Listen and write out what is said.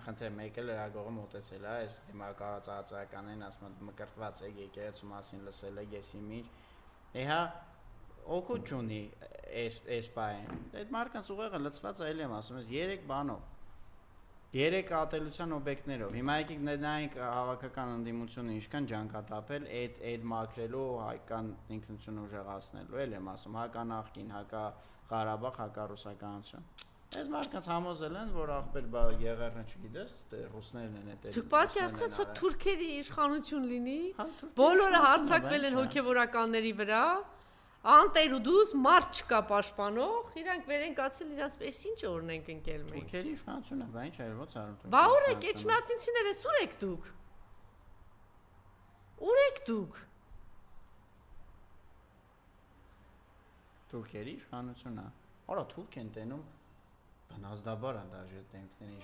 Խնդրեմ, մեկը լրագրողը մոտեցել է, այս դիմակայած ածականներին ասում եմ մկրտված է եկեղեցու մասին լսել է եսի միջ։ Էհա օգուտ չունի այս բանը։ Այդ մարքանց ուղեղը լցված է, էլի եմ ասում, 3 բանով։ 3 ատելության օբյեկտներով։ Հիմա եկեք նայենք հավաքական ընդդիմությունը ինչքան ջանք ա տապել այդ մաքրելու հայկական ինքնությունը ուժեղացնելու, էլ եմ ասում, հակա նախկին, հակա Ղարաբաղ, հակա ռուսականություն։ Այս մարդկանց համոզել են, որ ախպեր բա եղերնը չգիտես, ռուսներն են այդ։ Դուք պատի ասած որ թուրքերի իշխանություն լինի, բոլորը հարձակվել են հոգևորականների վրա, անտեր ու դուս մարդ չկա պաշտպանող, իրանք վերեն կացել իրանց պես ինչ օրենք ընկել մենք։ Թուրքերի իշխանությունը, բա ինչ այլ ո՞ց արում։ Բա ուր եք, էջմիածինցիներս ուր եք դուք։ Ուր եք դուք։ Թուրքերի իշխանությունը։ Արա թուրք են տենում բնազդաբար անդաժե տեմքների